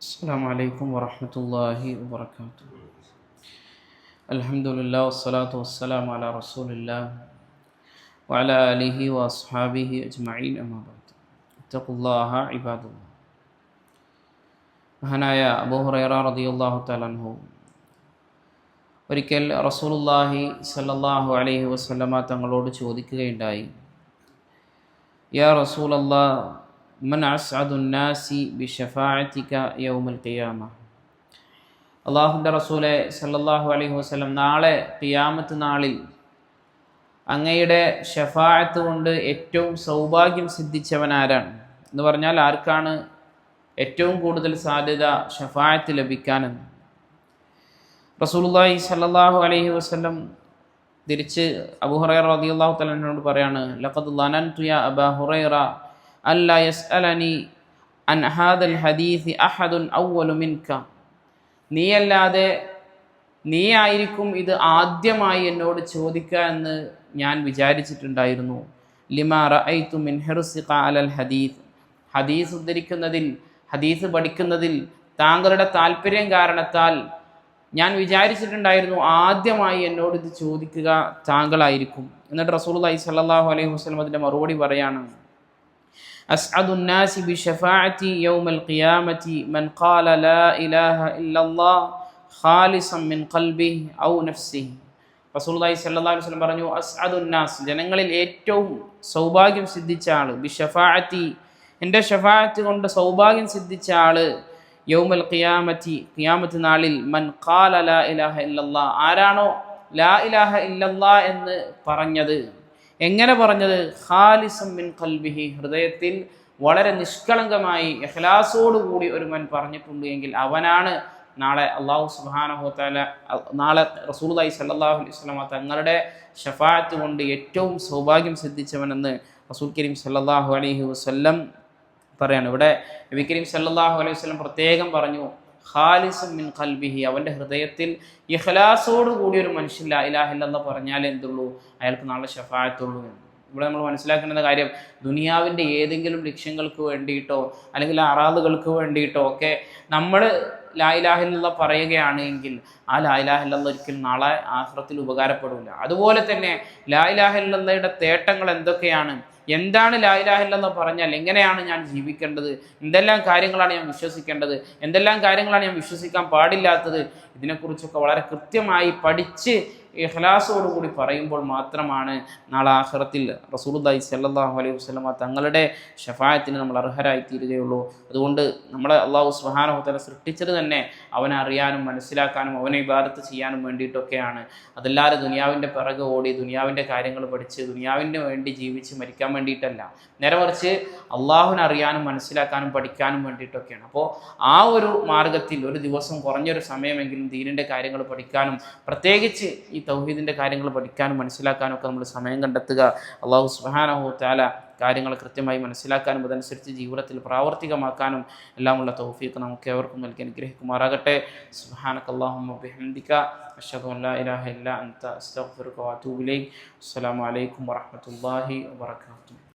السلام عليكم ورحمة الله وبركاته. الحمد لله والصلاة والسلام على رسول الله وعلى آله وأصحابه أجمعين أما بعد. اتقوا الله عباد الله. മഹാനായ അബൂ ഹുറൈറ റളിയല്ലാഹു തആല അൻഹു ഒരിക്കൽ റസൂലുള്ളാഹി സ്വല്ലല്ലാഹു അലൈഹി വസല്ലമ തങ്ങളോട് ചോദിക്കുകയുണ്ടായി, യാ റസൂലല്ലാഹ് മൻ അസ്അദുൻ നാസി ബിശഫാഅതിക യൗമൽ ഖിയാമ. അല്ലാഹുവിൻ്റെ റസൂലെ സല്ലല്ലാഹു അലൈഹി വസല്ലം, നാളെ ഖിയാമത്ത് നാളിൽ അങ്ങയുടെ ഷഫാഅത്ത് കൊണ്ട് ഏറ്റവും സൗഭാഗ്യം സിദ്ധിച്ചവൻ ആരാണ് എന്ന് പറഞ്ഞാൽ ആർക്കാണ് ഏറ്റവും കൂടുതൽ സാധ്യത ഷഫാഅത്ത് ലഭിക്കാനെന്ന്. റസൂലുള്ളാഹി സല്ലല്ലാഹു അലൈഹി വസല്ലം തിരിച്ച് അബൂ ഹുറൈറ റളിയല്ലാഹു തആല അൻഹുവിനോട് പറയാണ്, ലഖദ് ലനൻതു യാ അബാ ഹുറൈറ അല്ലാ യസ്അലനി അൻ ഹാദൽ ഹദീസ് അഹദുൻ അവ്വലു മിൻക. നീ ആയിരിക്കും ഇത് ആദ്യമായി എന്നോട് ചോദിക്കുക എന്ന് ഞാൻ വിചാരിച്ചിട്ടുണ്ടായിരുന്നു. ലിമാ റഅയ്തു മിൻ ഹിർസിക അലൽ ഹദീസ്. ഹദീസ് ഉദ്ധരിക്കുന്നതിൽ, ഹദീസ് പഠിക്കുന്നതിൽ താങ്കളുടെ താല്പര്യം കാരണത്താൽ ഞാൻ വിചാരിച്ചിട്ടുണ്ടായിരുന്നു ആദ്യമായി എന്നോട് ഇത് ചോദിക്കുക താങ്കളായിരിക്കും. എന്നിട്ട് റസൂലുള്ളാഹി സ്വല്ലല്ലാഹു അലൈഹി വസല്ലം അതിൻ്റെ മറുപടി പറയാണ്, അസ്അദുൻ നാസി ബിശഫാഅതി യൗമൽ ഖിയാമത്തി മൻ ഖാല ലാ ഇലാഹ ഇല്ലല്ലാഹ് ഖാലിസൻ മിൻ ഖൽബിഹി ഔ നഫ്സിഹി. റസൂലുള്ളാഹി സ്വല്ലല്ലാഹു അലൈഹി വസല്ലം പറഞ്ഞു, അസ്അദുൻ നാസ്, ജനങ്ങളിൽ ഏറ്റവും സൗഭാഗ്യം സിദ്ധിച്ച ആള്, ബിശഫാഅതി, എൻ്റെ ഷഫാഅത്ത് കൊണ്ട് സൗഭാഗ്യം സിദ്ധിച്ച ആള്, യൗമൽ ഖിയാമത്തി, ഖിയാമത്ത് നാളിൽ, മൻ ഖാല ലാ ഇലാഹ ഇല്ലല്ലാഹ്, ആരാണോ ലാ ഇലാഹ ഇല്ലല്ലാഹ് എന്ന് പറഞ്ഞത്. എങ്ങനെ പറഞ്ഞത്? ഖാലിസൻ മിൻ ഖൽബിഹി, ഹൃദയത്തിൽ വളരെ നിഷ്കളങ്കമായി ഇഖ്ലാസോടുകൂടി ഒരുവൻ പറഞ്ഞിട്ടുണ്ട് എങ്കിൽ അവനാണ് നാളെ അല്ലാഹു സുബ്ഹാനഹു വ തആല, നാളെ റസൂലുള്ളാഹി സ്വല്ലല്ലാഹു അലൈഹി വസല്ലം തങ്ങളുടെ ഷഫാഅത്ത് കൊണ്ട് ഏറ്റവും സൗഭാഗ്യം സിദ്ധിച്ചവനെന്ന് റസൂൽ കരീം സ്വല്ലല്ലാഹു അലൈഹി വസല്ലം പറയാണ്. ഇവിടെ നബി കരീം സല്ലല്ലാഹു അലൈഹി വസല്ലം പ്രത്യേകം പറഞ്ഞു, ഖാലിസുൻ മിൻ ഖൽബിഹി, അവൻ്റെ ഹൃദയത്തിൽ ഇഖ്ലാസോട് കൂടി ഒരു മനുഷ്യൻ ലാ ഇലാഹ ഇല്ലല്ലാഹ് പറഞ്ഞാലേ എന്തുള്ളൂ, അയാൾക്ക് നാളെ ഷഫാഅത്തുള്ളൂ എന്ന്. ഇവിടെ നമ്മൾ മനസ്സിലാക്കേണ്ട കാര്യം, ദുനിയാവിൻ്റെ ഏതെങ്കിലും ലക്ഷ്യങ്ങൾക്ക് വേണ്ടിയിട്ടോ അല്ലെങ്കിൽ അറാദുകൾക്ക് വേണ്ടിയിട്ടോ ഒക്കെ നമ്മൾ ലാ ഇലാഹ ഇല്ലല്ലാഹ് പറയുകയാണ് എങ്കിൽ ആ ലാ ഇലാഹ ഇല്ലല്ലാഹ് ഒരിക്കലും നാളെ ആഖിറത്തിൽ ഉപകാരപ്പെടില്ല. അതുപോലെ തന്നെ ലാ ഇലാഹ ഇല്ലല്ലാഹയുടെ തേട്ടങ്ങൾ എന്തൊക്കെയാണ്, എന്താണ് ലാ ഇലാഹ ഇല്ലല്ലാഹ് പറഞ്ഞാൽ എങ്ങനെയാണ് ഞാൻ ജീവിക്കേണ്ടത്, എന്തെല്ലാം കാര്യങ്ങളാണ് ഞാൻ വിശ്വസിക്കേണ്ടത്, എന്തെല്ലാം കാര്യങ്ങളാണ് ഞാൻ വിശ്വസിക്കാൻ പാടില്ലാത്തത്, ഇതിനെക്കുറിച്ചൊക്കെ വളരെ കൃത്യമായി പഠിച്ച് ഇഖ്ലാസോടുകൂടി പറയുമ്പോൾ മാത്രമാണ് നാളെ ആഖിറത്തിൽ റസൂലുള്ളാഹി സ്വല്ലല്ലാഹു അലൈഹി വസല്ലം തങ്ങളുടെ ഷഫാഅത്തിന് നമ്മൾ അർഹരായി തീരുകയുള്ളൂ. അതുകൊണ്ട് നമ്മളെ അല്ലാഹു സുബ്ഹാനഹു വ തആല സൃഷ്ടിച്ചത് തന്നെ അവനെ അറിയാനും മനസ്സിലാക്കാനും അവനെ ഇബാദത്ത് ചെയ്യാനും വേണ്ടിയിട്ടൊക്കെയാണ്. അതല്ലാതെ ദുനിയാവിൻ്റെ പിറകെ ഓടി ദുനിയാവിൻ്റെ കാര്യങ്ങൾ പഠിച്ച് ദുനിയാവിന് വേണ്ടി ജീവിച്ച് മരിക്കാൻ വേണ്ടിയിട്ടല്ല, നേരെ മറിച്ച് അള്ളാഹുവിനെ അറിയാനും മനസ്സിലാക്കാനും പഠിക്കാനും വേണ്ടിയിട്ടൊക്കെയാണ്. അപ്പോൾ ആ ഒരു മാർഗത്തിൽ ഒരു ദിവസം കുറഞ്ഞൊരു സമയമെങ്കിലും ദീനിൻ്റെ കാര്യങ്ങൾ പഠിക്കാനും പ്രത്യേകിച്ച് ഈ തൗഹീദിൻ്റെ കാര്യങ്ങൾ പഠിക്കാനും മനസ്സിലാക്കാനും ഒക്കെ നമ്മൾ സമയം കണ്ടെത്തുക. അല്ലാഹു സുബ്ഹാനഹു വ തആല കാര്യങ്ങൾ കൃത്യമായി മനസ്സിലാക്കാനും അതനുസരിച്ച് ജീവിതത്തിൽ പ്രാവർത്തികമാക്കാനും എല്ലാമുള്ള തൗഫീഖ് നമുക്ക് ഏവർക്കും നൽകി അനുഗ്രഹിക്കുമാറാകട്ടെ. സുബ്ഹാനകല്ലാഹുമ്മ ബിഹംദിക അശ്ഹദു അൻ ലാ ഇലാഹ ഇല്ലാ അൻത അസ്തഗ്ഫിറുക വ അതൂബു ഇലൈക്. അസ്സലാമു അലൈക്കും വറഹ്മത്തുള്ളാഹി വബറകാതുഹു.